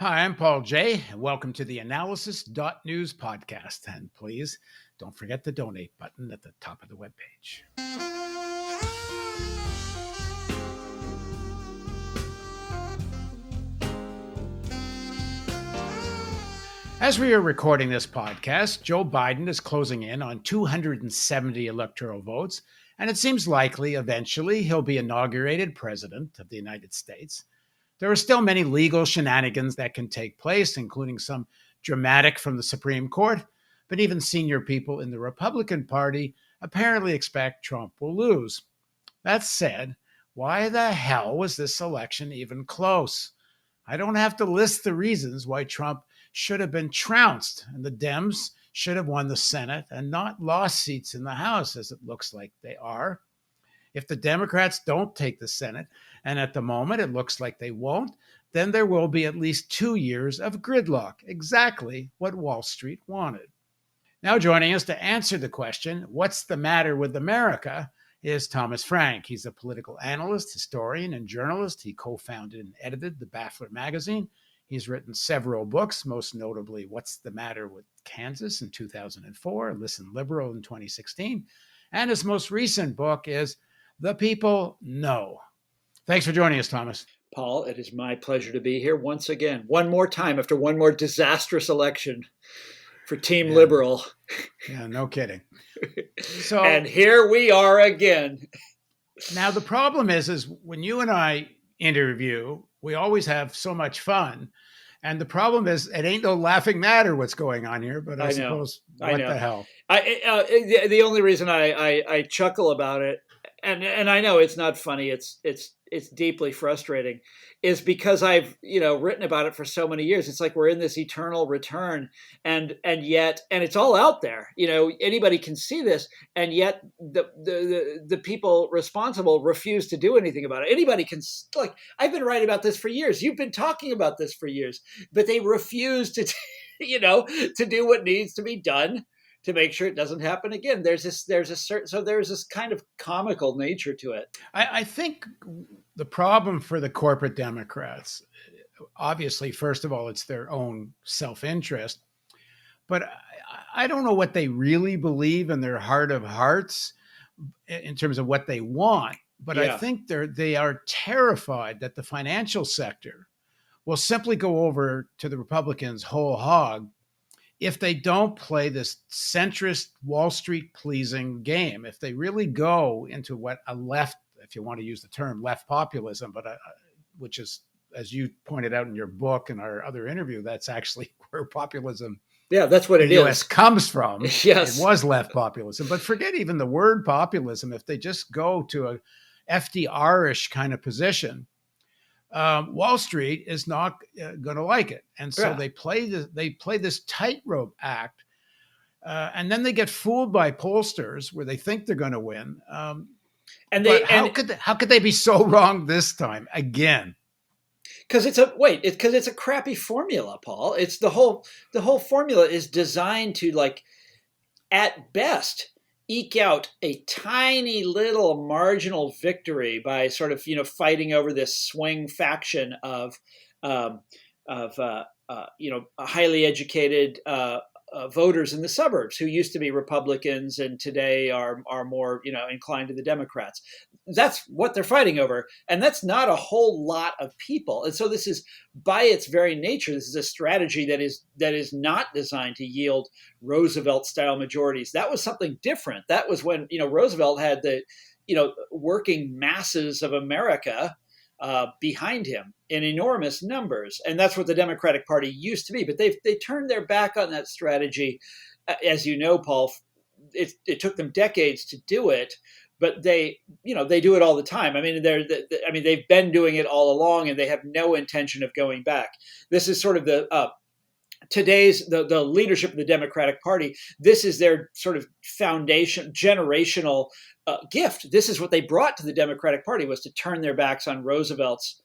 Hi, I'm Paul J. and welcome to the Analysis.news podcast. And please don't forget the donate button at the top of the webpage. As we are recording this podcast, Joe Biden is closing in on 270 electoral votes, and it seems likely eventually he'll be inaugurated president of the United States. There are still many legal shenanigans that can take place, including some dramatic from the Supreme Court, but even senior people in the Republican Party apparently expect Trump will lose. That said, why the hell was this election even close? I don't have to list the reasons why Trump should have been trounced and the Dems should have won the Senate and not lost seats in the House, as it looks like they are. If the Democrats don't take the Senate, and at the moment it looks like they won't, then there will be at least 2 years of gridlock, exactly what Wall Street wanted. Now, joining us to answer the question, what's the matter with America, is Thomas Frank. He's a political analyst, historian, and journalist. He co-founded and edited the Baffler magazine. He's written several books, most notably What's the Matter with Kansas in 2004, Listen Liberal in 2016. And his most recent book is The People Know. Thanks for joining us, Thomas. Paul, it is my pleasure to be here once again, one more time after one more disastrous election for Team Liberal. Yeah, no kidding. And here we are again. Now, the problem is when you and I interview, we always have so much fun. And the problem is, it ain't no laughing matter what's going on here, but I suppose, what the hell? The only reason I chuckle about it, and I know it's not funny, it's deeply frustrating, is because I've written about it for so many years. It's like we're in this eternal return, and yet it's all out there. Anybody can see this, and yet the people responsible refuse to do anything about it. Anybody can, like, I've been writing about this for years. You've been talking about this for years, but they refuse to to do what needs to be done to make sure it doesn't happen again. There's this kind of comical nature to it. I think the problem for the corporate Democrats, obviously, first of all, it's their own self-interest, but I don't know what they really believe in their heart of hearts in terms of what they want. But I think they are terrified that the financial sector will simply go over to the Republicans whole hog if they don't play this centrist Wall Street pleasing game. If they really go into what a left, if you want to use the term left populism, but which is, as you pointed out in your book and our other interview, that's actually where populism, that's what it the US is, comes from. Yes, it was left populism. But forget even the word populism. If they just go to a FDR-ish kind of position, Wall Street is not going to like it, and so they play this tightrope act, and then they get fooled by pollsters where they think they're going to win. How could they be so wrong this time again? Because it's a crappy formula, Paul. It's the whole formula is designed to, like, at best, eke out a tiny little marginal victory by sort of fighting over this swing faction of highly educated voters in the suburbs who used to be Republicans and today are more inclined to the Democrats. That's what they're fighting over, and that's not a whole lot of people. And so this is, by its very nature, this is a strategy that is not designed to yield Roosevelt-style majorities. That was something different. That was when Roosevelt had the working masses of America behind him in enormous numbers, and that's what the Democratic Party used to be. But they turned their back on that strategy, as you know, Paul. It took them decades to do it, but they do it all the time. I mean, they've been doing it all along, and they have no intention of going back. This is sort of today's leadership of the Democratic Party. This is their sort of foundation, generational gift. This is what they brought to the Democratic Party, was to turn their backs on Roosevelt's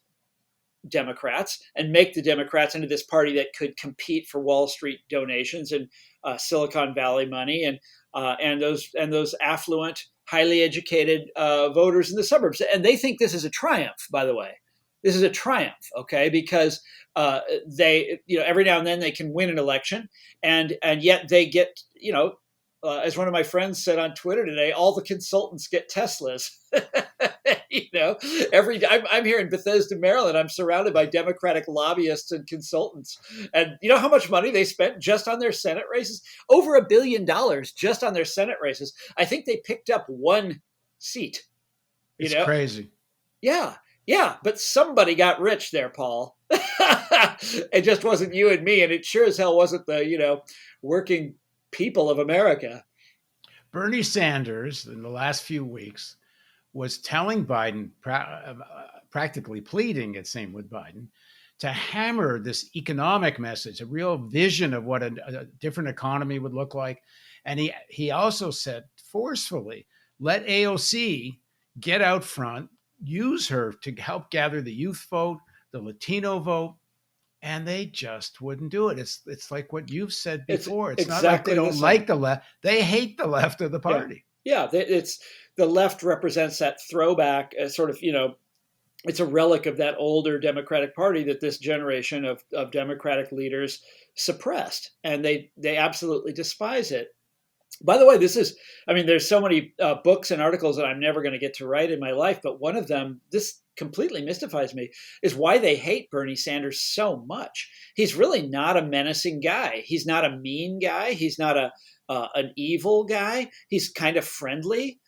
Democrats and make the Democrats into this party that could compete for Wall Street donations and Silicon Valley money and those affluent, highly educated voters in the suburbs. And they think this is a triumph, by the way. This is a triumph, okay? Because they, every now and then they can win an election, and yet they get, as one of my friends said on Twitter today, all the consultants get Teslas. I'm here in Bethesda, Maryland. I'm surrounded by Democratic lobbyists and consultants, and you know how much money they spent just on their Senate races? Over $1 billion just on their Senate races. I think they picked up one seat. It's crazy. Yeah. Yeah, but somebody got rich there, Paul. It just wasn't you and me, and it sure as hell wasn't the, working people of America. Bernie Sanders, in the last few weeks, was telling Biden, practically pleading, it seemed, with Biden, to hammer this economic message, a real vision of what a different economy would look like. And he also said forcefully, let AOC get out front, use her to help gather the youth vote, the Latino vote, and they just wouldn't do it. It's like what you've said before. It's exactly not like they don't like the left. They hate the left of the party. Yeah, it's the left represents that throwback, sort of, it's a relic of that older Democratic Party that this generation of Democratic leaders suppressed, and they absolutely despise it. By the way, there's so many books and articles that I'm never going to get to write in my life, but one of them, this completely mystifies me, is why they hate Bernie Sanders so much. He's really not a menacing guy. He's not a mean guy. He's not an evil guy. He's kind of friendly.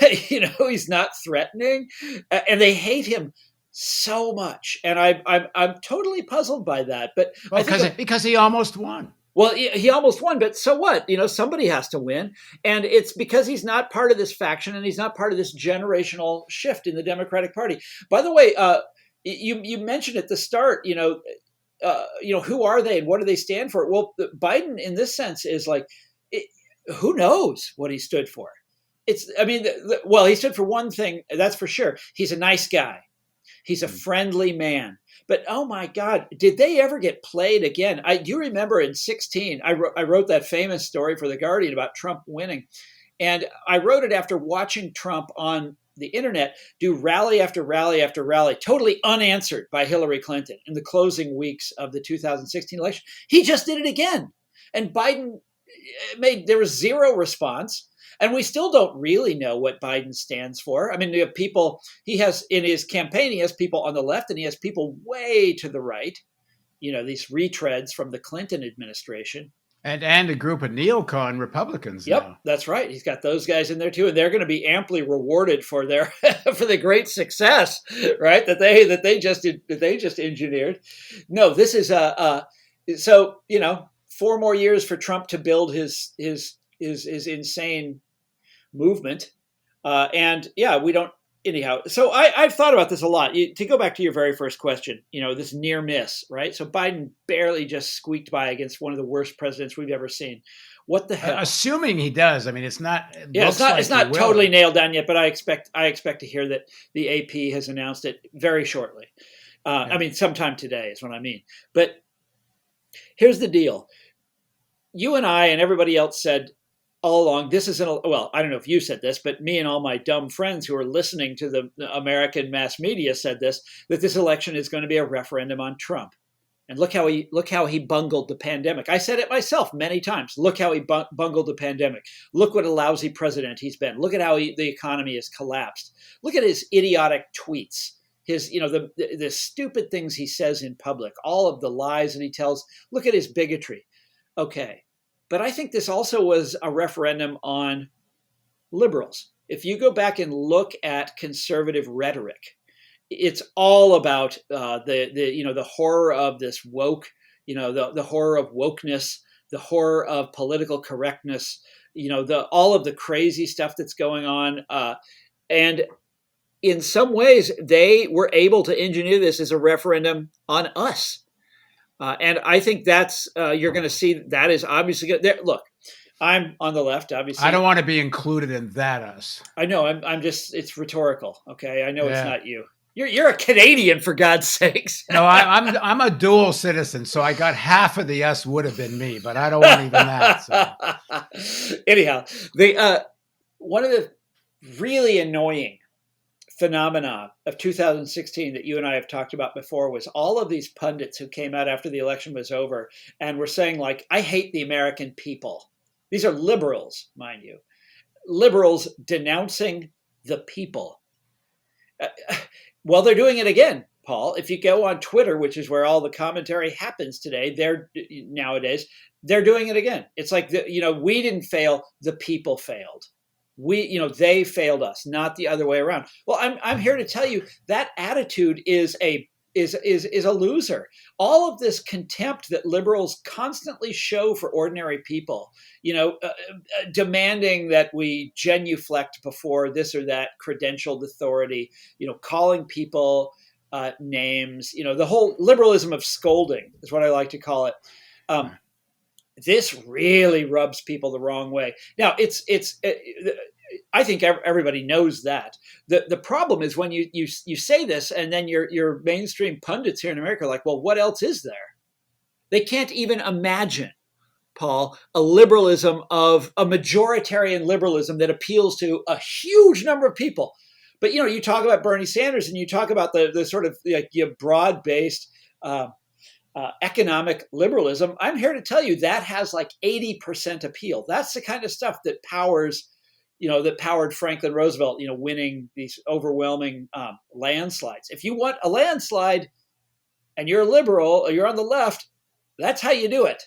He's not threatening, and they hate him so much. And I'm totally puzzled by that. But because he almost won. Well, he almost won, but so what? Somebody has to win. And it's because he's not part of this faction, and he's not part of this generational shift in the Democratic Party. By the way, you mentioned at the start, who are they and what do they stand for? Well, Biden, in this sense, is like, who knows what he stood for? He stood for one thing, that's for sure. He's a nice guy. He's a friendly man. But oh my God, did they ever get played again? Do you remember in 2016, I wrote that famous story for The Guardian about Trump winning. And I wrote it after watching Trump on the internet do rally after rally after rally, totally unanswered by Hillary Clinton in the closing weeks of the 2016 election. He just did it again. And Biden there was zero response. And we still don't really know what Biden stands for. I mean, you have people, he has in his campaign, he has people on the left and he has people way to the right, these retreads from the Clinton administration. And a group of neocon Republicans. Yep, now. That's right. He's got those guys in there too, and they're going to be amply rewarded for their for the great success, right? That they just engineered. No, this is so 4 more years for Trump to build his insane movement. We don't anyhow. So I've thought about this a lot. To go back to your very first question, this near miss, right? So Biden barely just squeaked by against one of the worst presidents we've ever seen. What the hell? Assuming he does. I mean, it's not. It's not totally nailed down yet, but I expect to hear that the AP has announced it very shortly. Sometime today is what I mean. But here's the deal. You and I and everybody else said all along, I don't know if you said this, but me and all my dumb friends who are listening to the American mass media said this, that this election is going to be a referendum on Trump. And look how he bungled the pandemic. I said it myself many times. Look how he bungled the pandemic. Look what a lousy president he's been. Look at how the economy has collapsed. Look at his idiotic tweets. His, the stupid things he says in public, all of the lies that he tells. Look at his bigotry. Okay. But I think this also was a referendum on liberals. If you go back and look at conservative rhetoric, it's all about the horror of this woke, the horror of wokeness, the horror of political correctness, all of the crazy stuff that's going on. And in some ways, they were able to engineer this as a referendum on us. And I think that's you're going to see that is obviously good. Look, I'm on the left, obviously. I don't want to be included in that us. I know. I'm just. It's rhetorical. Okay. I know It's not you. You're a Canadian, for God's sakes. No, I'm a dual citizen, so I got half of the us would have been me, but I don't want even that. So. Anyhow, the one of the really annoying phenomena of 2016 that you and I have talked about before was all of these pundits who came out after the election was over and were saying, like, I hate the American people. These are liberals, mind you, liberals denouncing the people. Well, they're doing it again, Paul. If you go on Twitter, which is where all the commentary happens today, nowadays, they're doing it again. It's like, we didn't fail, the people failed. They failed us, not the other way around. Well, I'm here to tell you that attitude is a loser. All of this contempt that liberals constantly show for ordinary people, demanding that we genuflect before this or that credentialed authority, calling people names, the whole liberalism of scolding is what I like to call it. This really rubs people the wrong way. Now, I think everybody knows that. The problem is when you say this, and then your mainstream pundits here in America are like, well, what else is there? They can't even imagine, Paul, a majoritarian liberalism that appeals to a huge number of people. But you talk about Bernie Sanders, and you talk about the sort of broad-based economic liberalism. I'm here to tell you that has like 80% appeal. That's the kind of stuff that powered Franklin Roosevelt, winning these overwhelming landslides. If you want a landslide and you're a liberal or you're on the left, that's how you do it.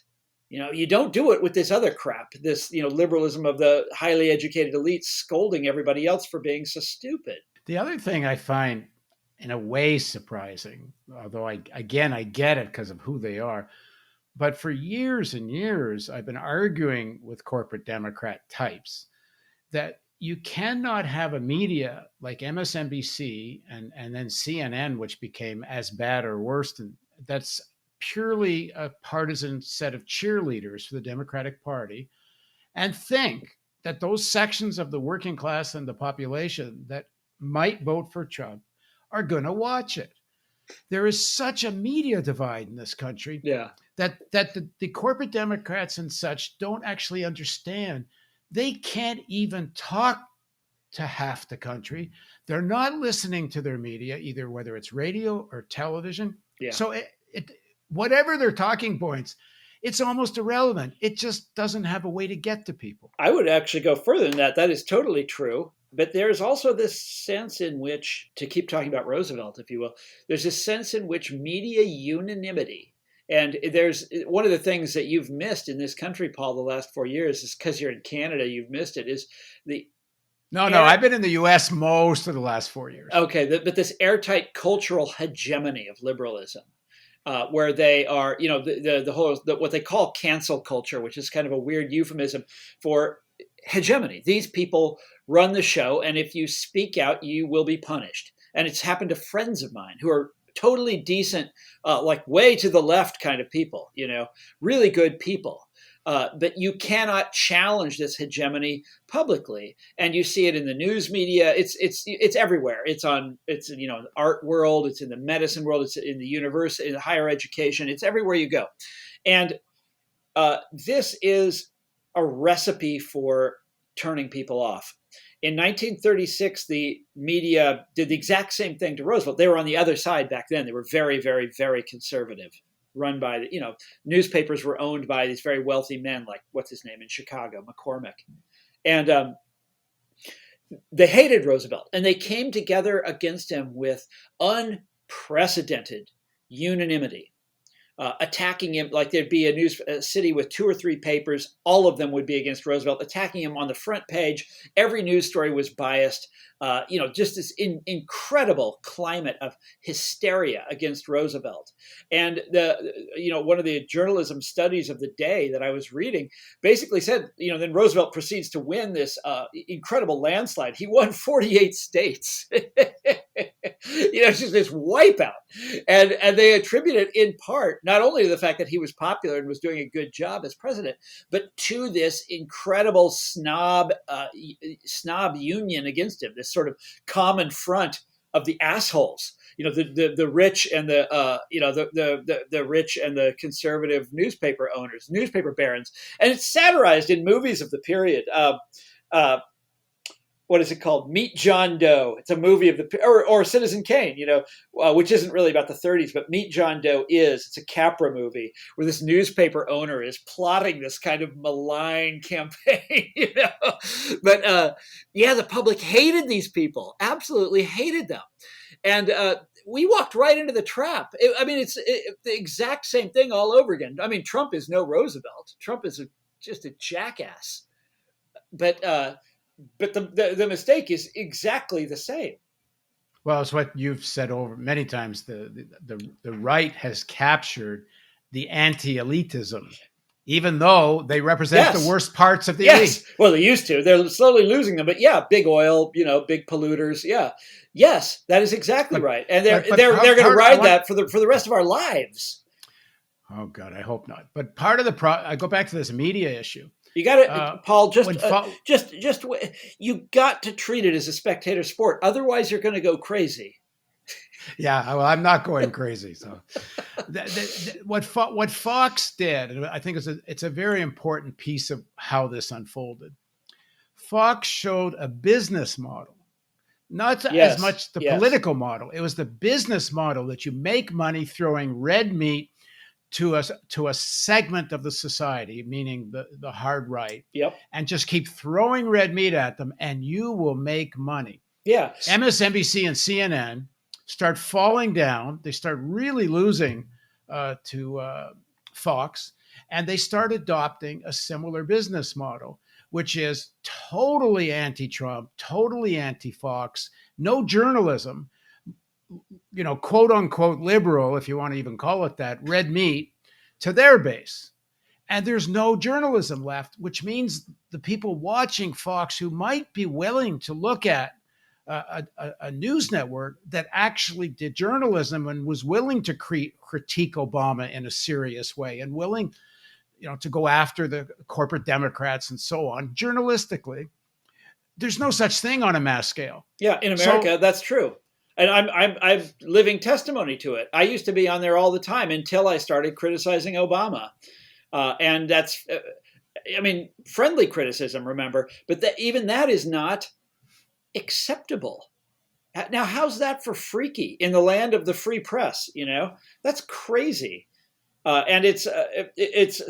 You don't do it with this other crap, this, liberalism of the highly educated elites scolding everybody else for being so stupid. The other thing I find in a way surprising, although I get it because of who they are, but for years and years, I've been arguing with corporate Democrat types that you cannot have a media like MSNBC and then CNN, which became as bad or worse than that's purely a partisan set of cheerleaders for the Democratic Party, and think that those sections of the working class and the population that might vote for Trump are going to watch it. There is such a media divide in this country that the corporate Democrats and such don't actually understand. They can't even talk to half the country. They're not listening to their media, either whether it's radio or television. Yeah. So whatever their talking points, it's almost irrelevant. It just doesn't have a way to get to people. I would actually go further than that. That is totally true. But there's also this sense in which, to keep talking about Roosevelt, if you will, there's a sense in which media unanimity, and there's one of the things that you've missed in this country, Paul, the last 4 years, is because you're in Canada, you've missed it, is the... No, I've been in the U.S. most of the last 4 years. Okay, but this airtight cultural hegemony of liberalism, where they are, the whole, what they call cancel culture, which is kind of a weird euphemism for hegemony. These people run the show, and if you speak out, you will be punished. And it's happened to friends of mine who are totally decent, like way to the left kind of people, really good people. But you cannot challenge this hegemony publicly, and you see it in the news media. It's everywhere. It's in the art world. It's in the medicine world. It's in the university, in higher education. It's everywhere you go, and this is a recipe for turning people off. In 1936, the media did the exact same thing to Roosevelt. They were on the other side back then. They were very, very, very conservative, run by newspapers were owned by these very wealthy men, like what's his name in Chicago, McCormick. And they hated Roosevelt, and they came together against him with unprecedented unanimity. Attacking him, like there'd be a city with 2 or 3 papers, all of them would be against Roosevelt, attacking him on the front page. Every news story was biased. Just this incredible climate of hysteria against Roosevelt. And one of the journalism studies of the day that I was reading basically said, then Roosevelt proceeds to win this incredible landslide. He won 48 states. It's just this wipeout. And they attribute it in part, not only to the fact that he was popular and was doing a good job as president, but to this incredible snob union against him, this sort of common front of the assholes, the rich and the rich and the conservative newspaper owners, newspaper barons. And it's satirized in movies of the period. what is it called? Meet John Doe. It's a movie of the or Citizen Kane, which isn't really about the 30s, but Meet John Doe is. It's a Capra movie where this newspaper owner is plotting this kind of malign campaign, But yeah, the public hated these people, absolutely hated them, and we walked right into the trap. It's the exact same thing all over again. I mean, Trump is no Roosevelt. Trump is just a jackass, but. But the mistake is exactly the same. Well, it's what you've said over many times. The right has captured the anti-elitism, even though they represent the worst parts of the elite. Well, they used to. They're slowly losing them. But yeah, big oil, big polluters. Yeah. Yes, that is exactly right. And they're going to ride that for the rest of our lives. Oh God, I hope not. But part of I go back to this media issue. You got to, Paul. You got to treat it as a spectator sport. Otherwise, you're going to go crazy. Yeah, well, I'm not going crazy. So, what Fox did, and I think it's a very important piece of how this unfolded. Fox showed a business model, not as much the political model. It was the business model that you make money throwing red meat to a segment of the society, meaning the hard right, and just keep throwing red meat at them, and you will make money. Yeah. MSNBC and CNN start falling down. They start really losing to Fox, and they start adopting a similar business model, which is totally anti-Trump, totally anti-Fox, no journalism, quote unquote liberal, if you want to even call it that, red meat to their base. And there's no journalism left, which means the people watching Fox who might be willing to look at a news network that actually did journalism and was willing to critique Obama in a serious way and willing, to go after the corporate Democrats and so on, journalistically, there's no such thing on a mass scale. Yeah, in America, that's true. And I'm living testimony to it. I used to be on there all the time until I started criticizing Obama. And that's, friendly criticism, remember, but even that is not acceptable. Now, how's that for freaky in the land of the free press? That's crazy. And it's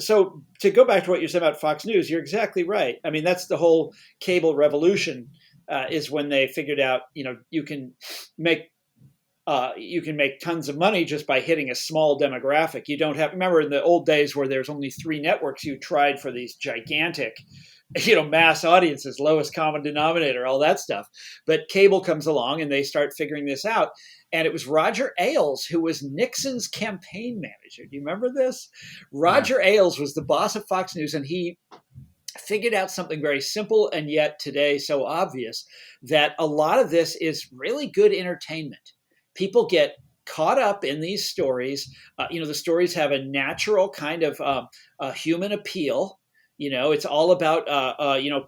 so to go back to what you said about Fox News, you're exactly right. I mean, that's the whole cable revolution. Is when they figured out, you can make tons of money just by hitting a small demographic. You don't have, remember in the old days where there's only 3 networks, you tried for these gigantic, mass audiences, lowest common denominator, all that stuff. But cable comes along and they start figuring this out. And it was Roger Ailes who was Nixon's campaign manager. Do you remember this? Roger Ailes was the boss of Fox News, and he figured out something very simple and yet today so obvious, that a lot of this is really good entertainment. People get caught up in these stories. The stories have a natural kind of human appeal. It's all about,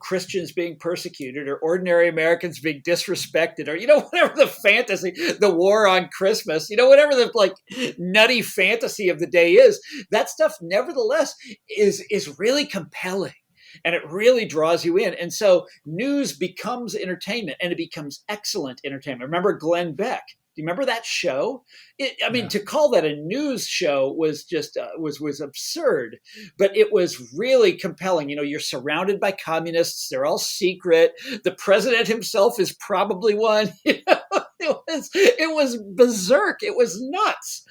Christians being persecuted or ordinary Americans being disrespected or, whatever the fantasy, the war on Christmas, whatever the nutty fantasy of the day is, that stuff nevertheless is really compelling. And it really draws you in. And so news becomes entertainment, and it becomes excellent entertainment. Remember Glenn Beck? Do you remember that show? To call that a news show was just was absurd, but it was really compelling. You're surrounded by communists. They're all secret. The president himself is probably one. It was berserk. It was nuts.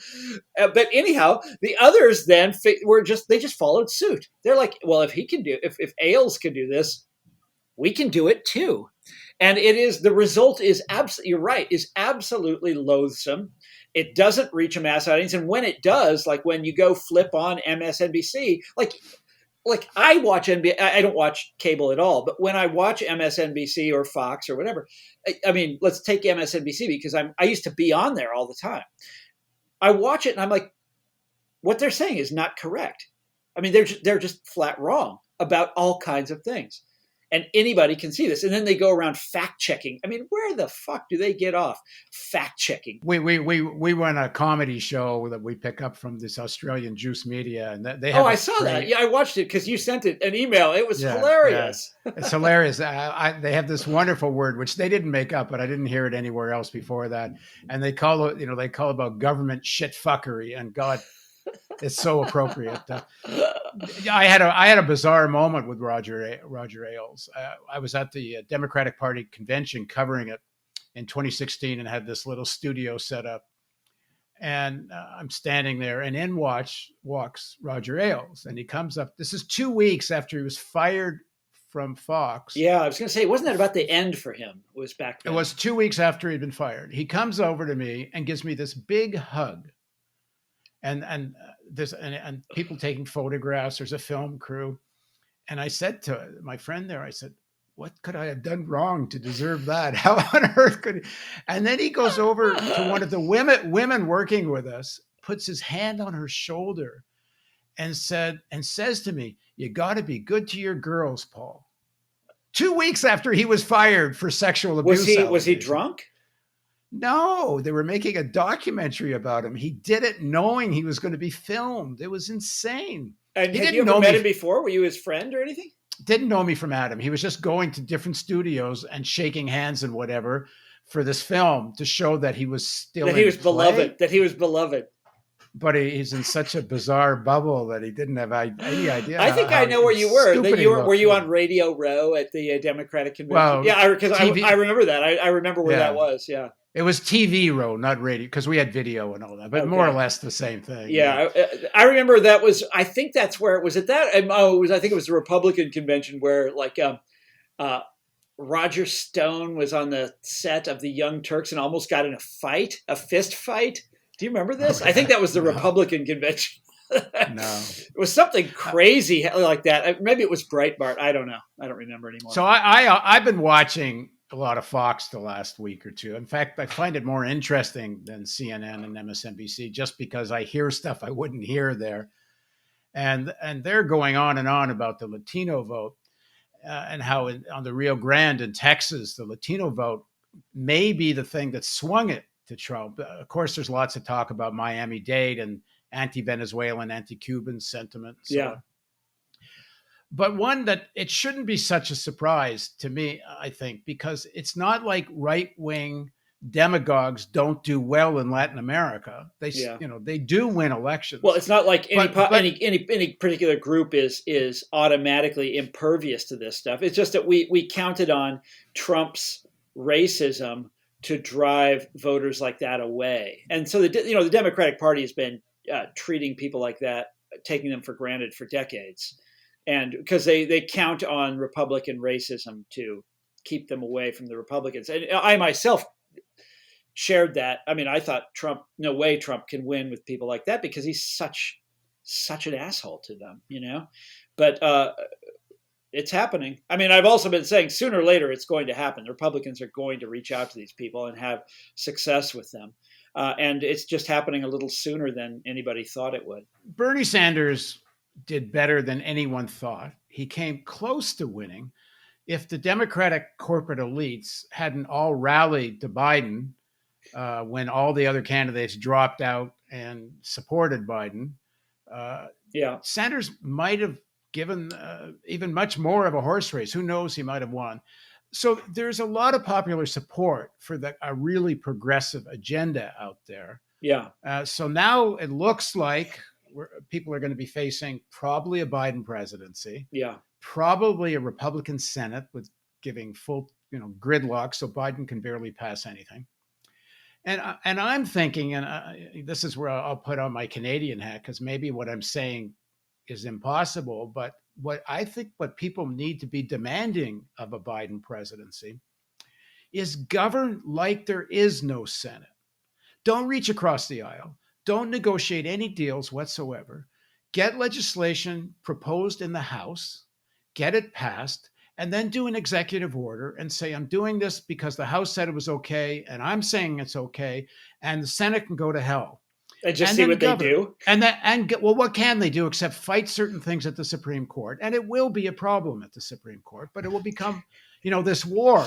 But anyhow, the others then they just followed suit. They're like, well, if Ailes can do this, we can do it too. And the result is absolutely, you're right, is absolutely loathsome. It doesn't reach a mass audience. And when it does, like when you go flip on MSNBC, like I watch NBC, I don't watch cable at all, but when I watch MSNBC or Fox or whatever, let's take MSNBC because I used to be on there all the time. I watch it and I'm like, what they're saying is not correct. They're just flat wrong about all kinds of things. And anybody can see this. And then they go around fact checking. I mean, where the fuck do they get off fact checking? We run a comedy show that we pick up from this Australian juice media, and they Oh, have I a saw that. phrase. Yeah, I watched it because you sent it an email. It was Yeah, yeah, hilarious. it's hilarious. They have this wonderful word which they didn't make up, but I didn't hear it anywhere else before that. And they call it, they call it about government shit fuckery, and God, it's so appropriate. I had a bizarre moment with Roger Ailes. I was at the Democratic Party convention covering it in 2016 and had this little studio set up. And I'm standing there, and in walks Roger Ailes, and he comes up. This is 2 weeks after he was fired from Fox. Yeah, I was going to say, wasn't that about the end for him? It was back then. It was 2 weeks after he'd been fired. He comes over to me and gives me this big hug, and there's and people taking photographs. There's a film crew, and I said to my friend there, I said, "What could I have done wrong to deserve that? How on earth could?" And then he goes over to one of the women working with us, puts his hand on her shoulder, and says to me, "You got to be good to your girls, Paul." 2 weeks after he was fired for sexual abuse. Was he drunk? No, they were making a documentary about him. He did it knowing he was going to be filmed. It was insane. And he had didn't you ever know met me. him before? Were you his friend or anything? Didn't know me from Adam. He was just going to different studios and shaking hands and whatever for this film to show that he was still that he was beloved. That he was beloved. But he's in such a bizarre bubble that he didn't have any idea. I think I know where you were. Stupid That he you were. looked. Were you on Radio Row at the Democratic convention? Well, yeah, because TV I remember that. I remember where Yeah. that was. Yeah. It was TV Row, not radio, because we had video and all that, but Okay. more or less the same thing. Yeah, I remember that was. I think that's where it was. At that, oh, it was. I think it was the Republican convention where Roger Stone was on the set of the Young Turks and almost got in a fist fight. Do you remember this? Okay. I think that was the No. Republican convention. No. It was something crazy like that. Maybe it was Breitbart. I don't know. I don't remember anymore. So I've been watching a lot of Fox the last week or two. In fact, I find it more interesting than CNN and MSNBC just because I hear stuff I wouldn't hear there. And they're going on and on about the Latino vote and how on the Rio Grande in Texas, the Latino vote may be the thing that swung it to Trump. Of course, there's lots of talk about Miami-Dade and anti-Venezuelan, anti-Cuban sentiment. So yeah. but one that it shouldn't be such a surprise to me, I think, because it's not like right-wing demagogues don't do well in Latin America. They do win elections. Well, it's not like any particular group is automatically impervious to this stuff. It's just that we counted on Trump's racism to drive voters like that away, and so the Democratic Party has been treating people like that, taking them for granted for decades. And because they count on Republican racism to keep them away from the Republicans. And I myself shared that. I mean, I thought no way Trump can win with people like that because he's such an asshole to them, But it's happening. I mean, I've also been saying sooner or later it's going to happen. The Republicans are going to reach out to these people and have success with them. And it's just happening a little sooner than anybody thought it would. Bernie Sanders did better than anyone thought. He came close to winning. If the Democratic corporate elites hadn't all rallied to Biden when all the other candidates dropped out and supported Biden, Sanders might have given even much more of a horse race. Who knows? He might have won. So there's a lot of popular support for a really progressive agenda out there. Yeah. So now it looks like people are going to be facing probably a Biden presidency. Yeah. Probably a Republican Senate with giving full, gridlock, so Biden can barely pass anything. And I'm thinking, and this is where I'll put on my Canadian hat, because maybe what I'm saying is impossible, but what people need to be demanding of a Biden presidency is govern like there is no Senate. Don't reach across the aisle. Don't negotiate any deals whatsoever. Get legislation proposed in the House, get it passed, and then do an executive order and say, I'm doing this because the House said it was okay, and I'm saying it's okay, and the Senate can go to hell. And just and see then what they govern. do. Well, what can they do except fight certain things at the Supreme Court? And it will be a problem at the Supreme Court, but it will become, this war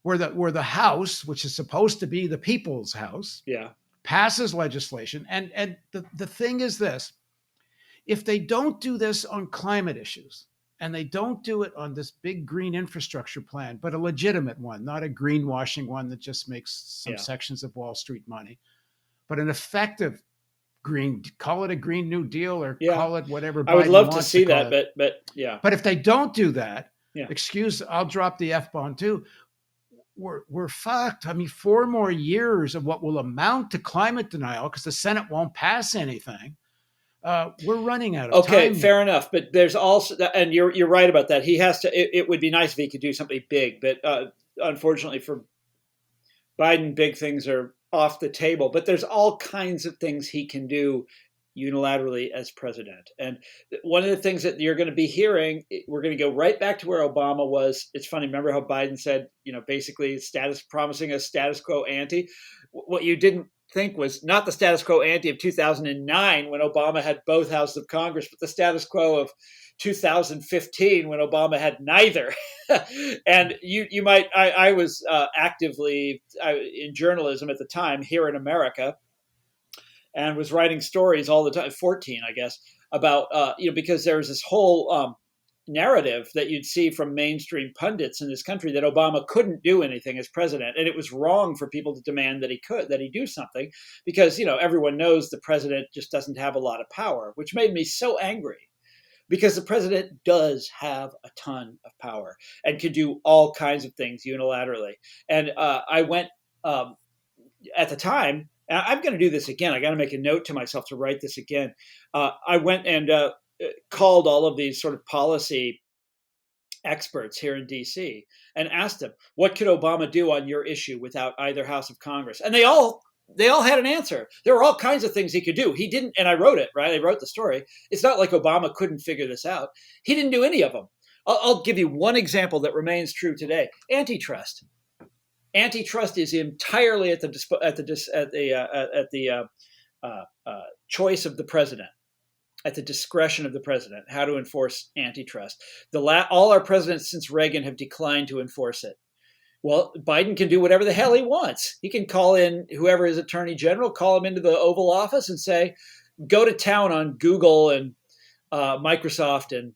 where the House, which is supposed to be the people's house, Yeah. passes legislation. And the thing is this: if they don't do this on climate issues, and they don't do it on this big green infrastructure plan, but a legitimate one, not a greenwashing one that just makes some sections of Wall Street money, but an effective green, call it a Green New Deal or call it whatever I would Biden love to wants see to call that, it. but yeah. But if they don't do that, Yeah. I'll drop the F-bomb too. We're fucked. I mean, 4 more years of what will amount to climate denial because the Senate won't pass anything. We're running out of time. Okay, fair enough. But there's also, and you're right about that. He has to. It would be nice if he could do something big, but unfortunately for Biden, big things are off the table. But there's all kinds of things he can do unilaterally as president. And one of the things that you're going to be hearing, we're going to go right back to where Obama was. It's funny. Remember how Biden said, basically promising a status quo ante. What you didn't think was not the status quo ante of 2009 when Obama had both houses of Congress, but the status quo of 2015 when Obama had neither. And you might, I was actively in journalism at the time here in America, and was writing stories all the time, 14, I guess, about, because there was this whole narrative that you'd see from mainstream pundits in this country that Obama couldn't do anything as president. And it was wrong for people to demand that he do something because, everyone knows the president just doesn't have a lot of power, which made me so angry because the president does have a ton of power and can do all kinds of things unilaterally. And I went at the time, and I'm going to do this again. I got to make a note to myself to write this again. I went and called all of these sort of policy experts here in DC and asked them, what could Obama do on your issue without either house of Congress? And they all had an answer. There were all kinds of things he could do. He didn't, and I wrote it, right? I wrote the story. It's not like Obama couldn't figure this out. He didn't do any of them. I'll give you one example that remains true today. Antitrust. Antitrust is entirely at the choice of the president, at the discretion of the president, how to enforce antitrust. All our presidents since Reagan have declined to enforce it. Well, Biden can do whatever the hell he wants. He can call in whoever is attorney general, call him into the Oval Office and say, go to town on Google and Microsoft and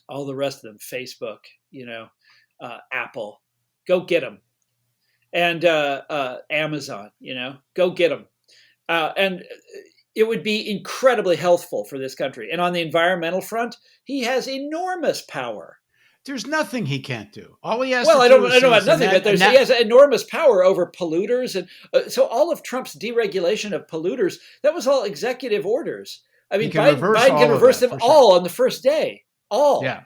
all the rest of them, Facebook, Apple, go get them. And Amazon, go get them. And it would be incredibly healthful for this country. And on the environmental front, he has enormous power. There's nothing he can't do. All he has to do I don't know about nothing, but he has enormous power over polluters. And so all of Trump's deregulation of polluters, that was all executive orders. I mean, Biden can reverse them all on the first day. All. Yeah.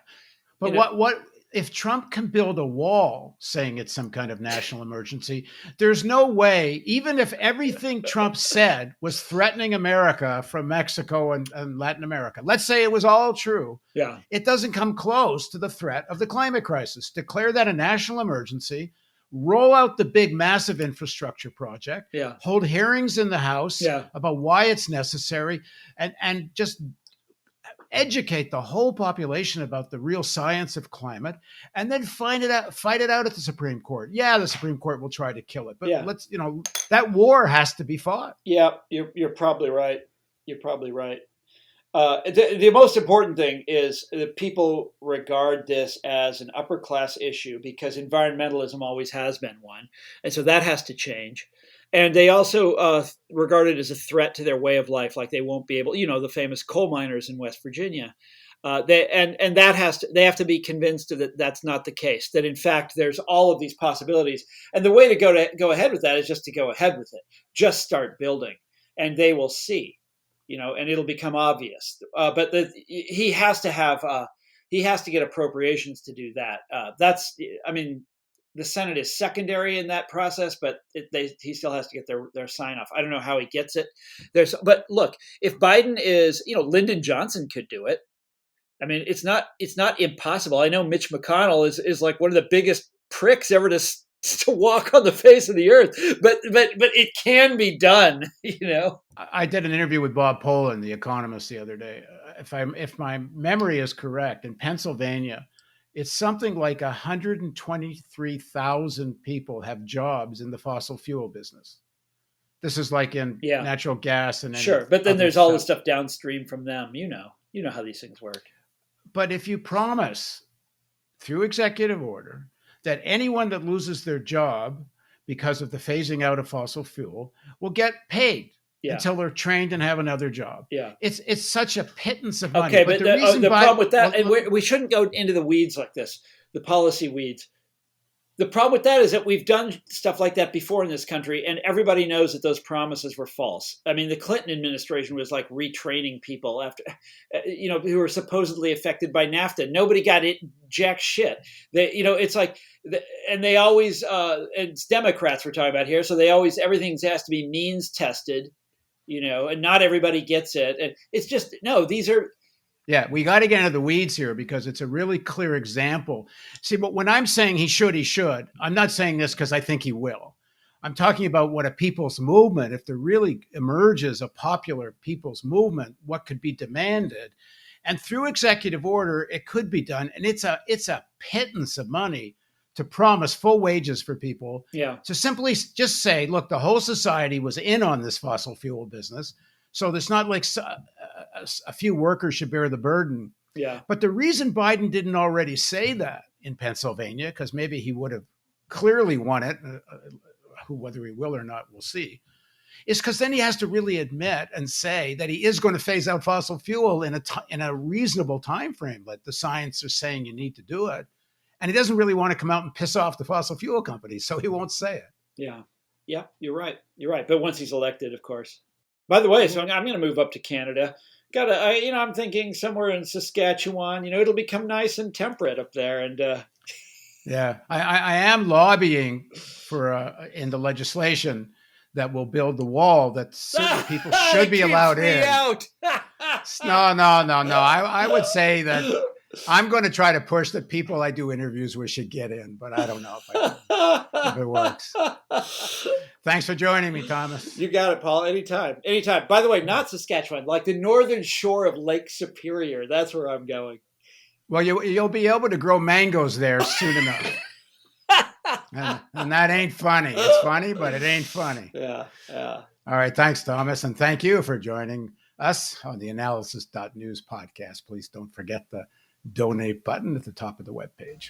But what if Trump can build a wall saying it's some kind of national emergency, there's no way, even if everything Trump said was threatening America from Mexico and Latin America, let's say it was all true. Yeah. It doesn't come close to the threat of the climate crisis. Declare that a national emergency, roll out the big, massive infrastructure project, hold hearings in the House about why it's necessary, and just educate the whole population about the real science of climate, and then fight it out at the Supreme Court. Yeah, the Supreme Court will try to kill it, but let's, that war has to be fought. Yeah, you're probably right. You're probably right. The most important thing is that people regard this as an upper class issue because environmentalism always has been one. And so that has to change. And they also regard it as a threat to their way of life, like they won't be able, the famous coal miners in West Virginia. They have to be convinced that that's not the case, that in fact there's all of these possibilities. And the way to go ahead with that is just to go ahead with it. Just start building and they will see, and it'll become obvious. But he has to get appropriations to do that. The Senate is secondary in that process, but he still has to get their sign off. I don't know how he gets it. But look, if Biden is, Lyndon Johnson could do it. I mean, it's not impossible. I know Mitch McConnell is like one of the biggest pricks ever to to walk on the face of the earth, but it can be done. I did an interview with Bob Poland, the economist, the other day. If my memory is correct, in Pennsylvania, it's something like 123,000 people have jobs in the fossil fuel business. This is like in Yeah, natural gas and any sure. But then other there's all the stuff. stuff downstream from them. You know how these things work. But if you promise through executive order that anyone that loses their job because of the phasing out of fossil fuel will get paid Yeah, until they're trained and have another job. yeah. It's such a pittance of money. Okay, But but the reason the problem with that, and well, we shouldn't go into the weeds like this, the policy weeds. The problem with that is that we've done stuff like that before in this country, and everybody knows that those promises were false. I mean, the Clinton administration was like retraining people after, who were supposedly affected by NAFTA. Nobody got it, jack shit. It's like, and they always, and it's Democrats we're talking about here, so everything has to be means tested, and not everybody gets it. And it's just, no, these are, yeah, we got to get into the weeds here because it's a really clear example. See, but when I'm saying he should, I'm not saying this because I think he will. I'm talking about what a people's movement, if there really emerges a popular people's movement, what could be demanded. And through executive order, it could be done. And it's a pittance of money to promise full wages for people, yeah, to simply just say, look, the whole society was in on this fossil fuel business. So there's not like a few workers should bear the burden. yeah, But the reason Biden didn't already say that in Pennsylvania, because maybe he would have clearly won it, whether he will or not, we'll see, is because then he has to really admit and say that he is going to phase out fossil fuel in a reasonable time frame. Like the science is saying you need to do it. And he doesn't really want to come out and piss off the fossil fuel companies, so he won't say it. yeah, yeah. You're right. You're right. But once he's elected, of course. By the way, so I'm going to move up to Canada. I'm thinking somewhere in Saskatchewan. It'll become nice and temperate up there, and yeah, I am lobbying for in the legislation that will build the wall that certain people should be allowed in. Out. No. I would say that I'm going to try to push that people I do interviews with should get in, but I don't know if it works. Thanks for joining me, Thomas. You got it, Paul. Anytime. By the way, not Saskatchewan, like the northern shore of Lake Superior. That's where I'm going. Well, you'll be able to grow mangoes there soon enough. and that ain't funny. It's funny, but it ain't funny. Yeah. All right. Thanks, Thomas. And thank you for joining us on the Analysis.news podcast. Please don't forget the donate button at the top of the webpage.